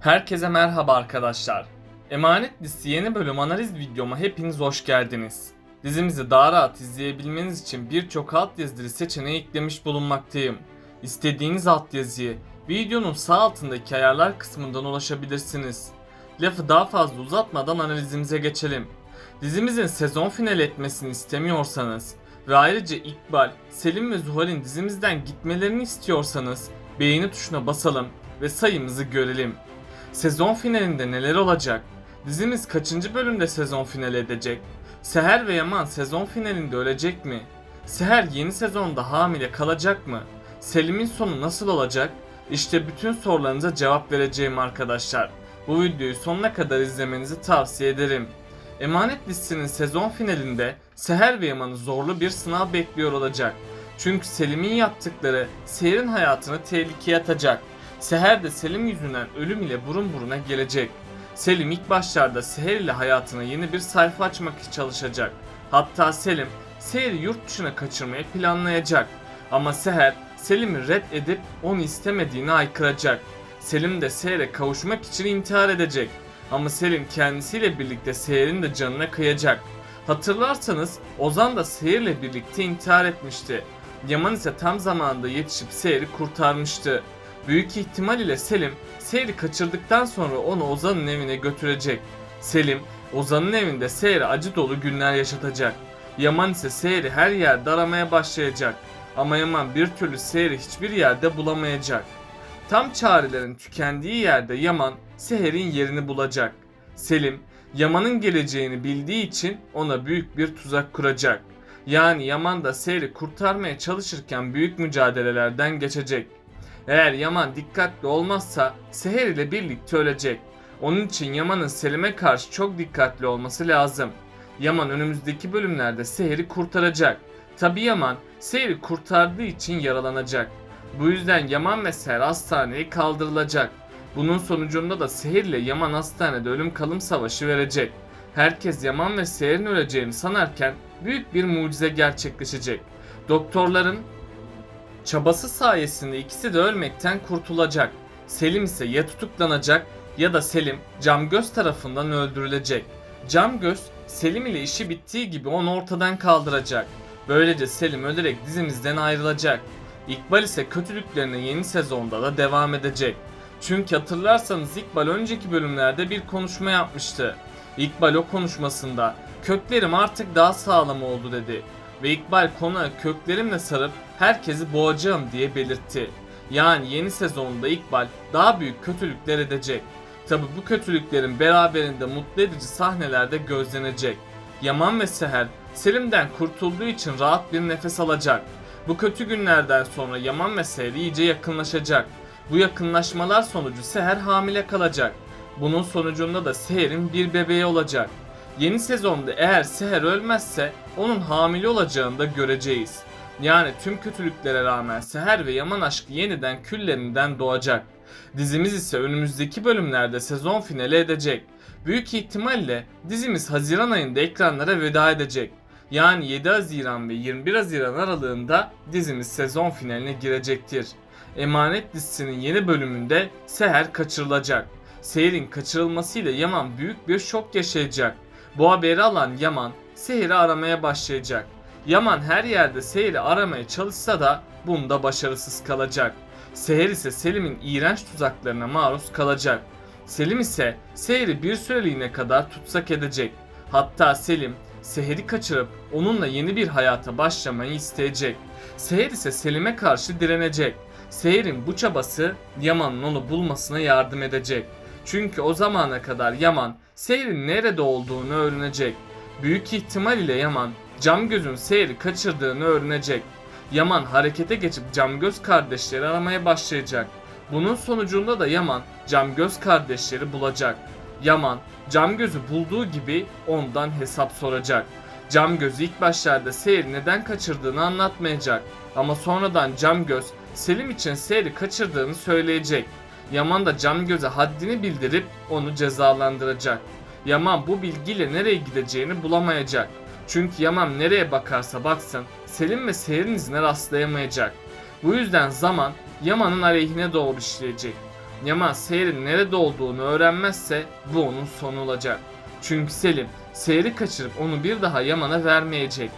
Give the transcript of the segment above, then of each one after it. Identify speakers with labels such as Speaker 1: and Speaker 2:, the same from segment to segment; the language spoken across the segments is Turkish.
Speaker 1: Herkese merhaba arkadaşlar. Emanet dizisi yeni bölüm analiz videoma hepiniz hoş geldiniz. Dizimizi daha rahat izleyebilmeniz için birçok altyazılı seçeneği eklemiş bulunmaktayım. İstediğiniz altyazıyı videonun sağ altındaki ayarlar kısmından ulaşabilirsiniz. Lafı daha fazla uzatmadan analizimize geçelim. Dizimizin sezon finali etmesini istemiyorsanız ve ayrıca İkbal, Selim ve Zuhal'in dizimizden gitmelerini istiyorsanız beğeni tuşuna basalım ve sayımızı görelim. Sezon finalinde neler olacak? Dizimiz kaçıncı bölümde sezon finali edecek? Seher ve Yaman sezon finalinde ölecek mi? Seher yeni sezonda hamile kalacak mı? Selim'in sonu nasıl olacak? İşte bütün sorularınıza cevap vereceğim arkadaşlar. Bu videoyu sonuna kadar izlemenizi tavsiye ederim. Emanet dizisinin sezon finalinde Seher ve Yaman'ı zorlu bir sınav bekliyor olacak. Çünkü Selim'in yaptıkları Seher'in hayatını tehlikeye atacak. Seher de Selim yüzünden ölüm ile burun buruna gelecek. Selim ilk başlarda Seher ile hayatına yeni bir sayfa açmak için çalışacak. Hatta Selim, Seher'i yurt dışına kaçırmayı planlayacak. Ama Seher, Selim'i red edip onu istemediğini haykıracak. Selim de Seher'e kavuşmak için intihar edecek. Ama Selim kendisiyle birlikte Seher'in de canına kıyacak. Hatırlarsanız Ozan da Seher'le birlikte intihar etmişti. Yaman ise tam zamanında yetişip Seher'i kurtarmıştı. Büyük ihtimal ile Selim, Seher'i kaçırdıktan sonra onu Ozan'ın evine götürecek. Selim, Ozan'ın evinde Seher'e acı dolu günler yaşatacak. Yaman ise Seher'i her yerde aramaya başlayacak. Ama Yaman bir türlü Seher'i hiçbir yerde bulamayacak. Tam çarelerin tükendiği yerde Yaman, Seher'in yerini bulacak. Selim, Yaman'ın geleceğini bildiği için ona büyük bir tuzak kuracak. Yani Yaman da Seher'i kurtarmaya çalışırken büyük mücadelelerden geçecek. Eğer Yaman dikkatli olmazsa Seher ile birlikte ölecek. Onun için Yaman'ın Selim'e karşı çok dikkatli olması lazım. Yaman önümüzdeki bölümlerde Seher'i kurtaracak. Tabi Yaman Seher'i kurtardığı için yaralanacak. Bu yüzden Yaman ve Seher hastaneye kaldırılacak. Bunun sonucunda da Seher ile Yaman hastanede ölüm kalım savaşı verecek. Herkes Yaman ve Seher'in öleceğini sanarken büyük bir mucize gerçekleşecek. Doktorların çabası sayesinde ikisi de ölmekten kurtulacak. Selim ise ya tutuklanacak ya da Selim Camgöz tarafından öldürülecek. Camgöz Selim ile işi bittiği gibi onu ortadan kaldıracak. Böylece Selim ölerek dizimizden ayrılacak. İkbal ise kötülüklerine yeni sezonda da devam edecek. Çünkü hatırlarsanız İkbal önceki bölümlerde bir konuşma yapmıştı. İkbal o konuşmasında köklerim artık daha sağlam oldu dedi. Ve İkbal konağı köklerimle sarıp herkesi boğacağım diye belirtti. Yani yeni sezonda İkbal daha büyük kötülükler edecek. Tabi bu kötülüklerin beraberinde mutlu edici sahnelerde gözlenecek. Yaman ve Seher Selim'den kurtulduğu için rahat bir nefes alacak. Bu kötü günlerden sonra Yaman ve Seher iyice yakınlaşacak. Bu yakınlaşmalar sonucu Seher hamile kalacak. Bunun sonucunda da Seher'in bir bebeği olacak. Yeni sezonda eğer Seher ölmezse onun hamile olacağını da göreceğiz. Yani tüm kötülüklere rağmen Seher ve Yaman aşkı yeniden küllerinden doğacak. Dizimiz ise önümüzdeki bölümlerde sezon finali edecek. Büyük ihtimalle dizimiz Haziran ayında ekranlara veda edecek. Yani 7 Haziran ve 21 Haziran aralığında dizimiz sezon finaline girecektir. Emanet dizisinin yeni bölümünde Seher kaçırılacak. Seher'in kaçırılmasıyla Yaman büyük bir şok yaşayacak. Bu haberi alan Yaman Seher'i aramaya başlayacak. Yaman her yerde Seher'i aramaya çalışsa da bunda başarısız kalacak. Seher ise Selim'in iğrenç tuzaklarına maruz kalacak. Selim ise Seher'i bir süreliğine kadar tutsak edecek. Hatta Selim Seher'i kaçırıp onunla yeni bir hayata başlamayı isteyecek. Seher ise Selim'e karşı direnecek. Seher'in bu çabası Yaman'ın onu bulmasına yardım edecek. Çünkü o zamana kadar Yaman Seher'in nerede olduğunu öğrenecek. Büyük ihtimal ile Yaman Camgöz'ün Seher'i kaçırdığını öğrenecek. Yaman harekete geçip Camgöz kardeşleri aramaya başlayacak. Bunun sonucunda da Yaman Camgöz kardeşleri bulacak. Yaman Camgöz'ü bulduğu gibi ondan hesap soracak. Camgöz ilk başlarda Seher'i neden kaçırdığını anlatmayacak. Ama sonradan Camgöz Selim için Seher'i kaçırdığını söyleyecek. Yaman da Camgöz'e haddini bildirip onu cezalandıracak. Yaman bu bilgiyle nereye gideceğini bulamayacak. Çünkü Yaman nereye bakarsa baksın Selim ve Seher'in izine rastlayamayacak. Bu yüzden zaman Yaman'ın aleyhine doğru işleyecek. Yaman Seher'in nerede olduğunu öğrenmezse bu onun sonu olacak. Çünkü Selim Seher'i kaçırıp onu bir daha Yaman'a vermeyecek.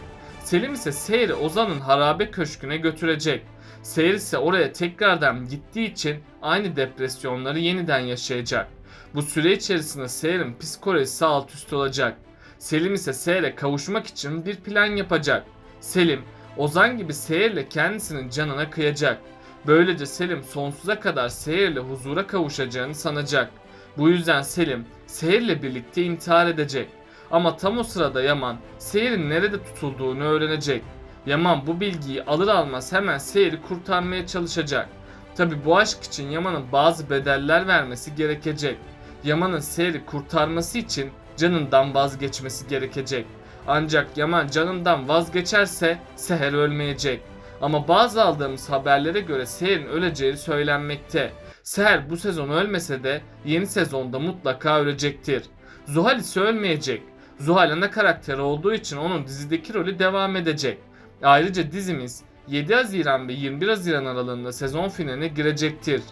Speaker 1: Selim ise Seher'i Ozan'ın harabe köşküne götürecek. Seher ise oraya tekrardan gittiği için aynı depresyonları yeniden yaşayacak. Bu süre içerisinde Seher'in psikolojisi alt üst olacak. Selim ise Seher'e kavuşmak için bir plan yapacak. Selim, Ozan gibi Seher'le kendisinin canına kıyacak. Böylece Selim sonsuza kadar Seher'le huzura kavuşacağını sanacak. Bu yüzden Selim, Seher'le birlikte intihar edecek. Ama tam o sırada Yaman, Seher'in nerede tutulduğunu öğrenecek. Yaman bu bilgiyi alır almaz hemen Seher'i kurtarmaya çalışacak. Tabi bu aşk için Yaman'ın bazı bedeller vermesi gerekecek. Yaman'ın Seher'i kurtarması için canından vazgeçmesi gerekecek. Ancak Yaman canından vazgeçerse Seher ölmeyecek. Ama bazı aldığımız haberlere göre Seher'in öleceği söylenmekte. Seher bu sezon ölmese de yeni sezonda mutlaka ölecektir. Zuhal ise ölmeyecek. Zuhal ana karakteri olduğu için onun dizideki rolü devam edecek. Ayrıca dizimiz 7 Haziran ve 21 Haziran aralığında sezon finaline girecektir.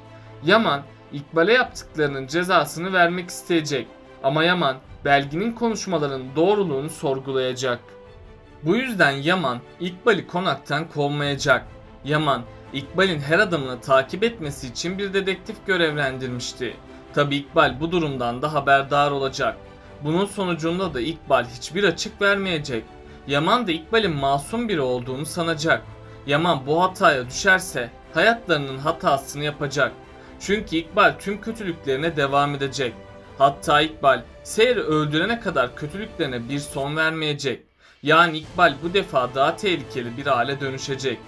Speaker 1: Yaman, İkbal'e yaptıklarının cezasını vermek isteyecek. Ama Yaman, Belgin'in konuşmalarının doğruluğunu sorgulayacak. Bu yüzden Yaman, İkbal'i konaktan kovmayacak. Yaman, İkbal'in her adımını takip etmesi için bir dedektif görevlendirmişti. Tabi İkbal bu durumdan da haberdar olacak. Bunun sonucunda da İkbal hiçbir açık vermeyecek. Yaman da İkbal'in masum biri olduğunu sanacak. Yaman bu hataya düşerse hayatlarının hatasını yapacak. Çünkü İkbal tüm kötülüklerine devam edecek. Hatta İkbal Seher'i öldürene kadar kötülüklerine bir son vermeyecek. Yani İkbal bu defa daha tehlikeli bir hale dönüşecek.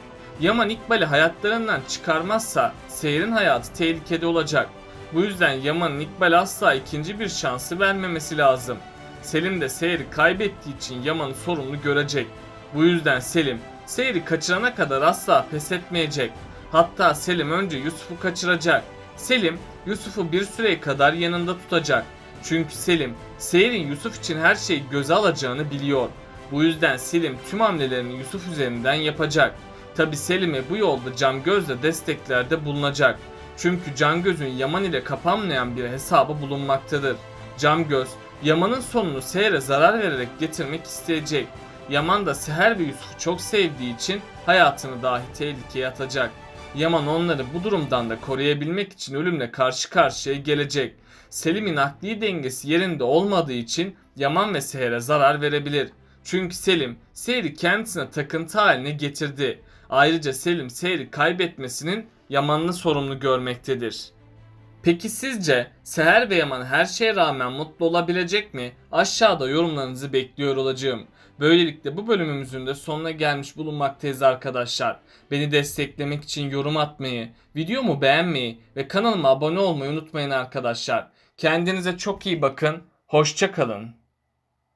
Speaker 1: Yaman İkbal'i hayatlarından çıkarmazsa Seher'in hayatı tehlikede olacak. Bu yüzden Yaman'ın İkbal'e asla ikinci bir şansı vermemesi lazım. Selim de Seher'i kaybettiği için Yaman'ı sorumlu görecek. Bu yüzden Selim, Seher'i kaçırana kadar asla pes etmeyecek. Hatta Selim önce Yusuf'u kaçıracak. Selim, Yusuf'u bir süreye kadar yanında tutacak. Çünkü Selim, Seher'in Yusuf için her şeyi göze alacağını biliyor. Bu yüzden Selim tüm hamlelerini Yusuf üzerinden yapacak. Tabi Selim'e bu yolda Cangöz de desteklerde bulunacak. Çünkü Cangöz'ün Yaman ile kapanmayan bir hesabı bulunmaktadır. Cangöz, Yaman'ın sonunu Seher'e zarar vererek getirmek isteyecek. Yaman da Seher ve Yusuf'u çok sevdiği için hayatını dahi tehlikeye atacak. Yaman onları bu durumdan da koruyabilmek için ölümle karşı karşıya gelecek. Selim'in akli dengesi yerinde olmadığı için Yaman ve Seher'e zarar verebilir. Çünkü Selim, Seher'i kendisine takıntı haline getirdi. Ayrıca Selim, Seher'i kaybetmesinin Yaman'ını sorumlu görmektedir. Peki sizce Seher ve Yaman her şeye rağmen mutlu olabilecek mi? Aşağıda yorumlarınızı bekliyor olacağım. Böylelikle bu bölümümüzün de sonuna gelmiş bulunmaktayız arkadaşlar. Beni desteklemek için yorum atmayı, videomu beğenmeyi ve kanalıma abone olmayı unutmayın arkadaşlar. Kendinize çok iyi bakın, hoşça kalın.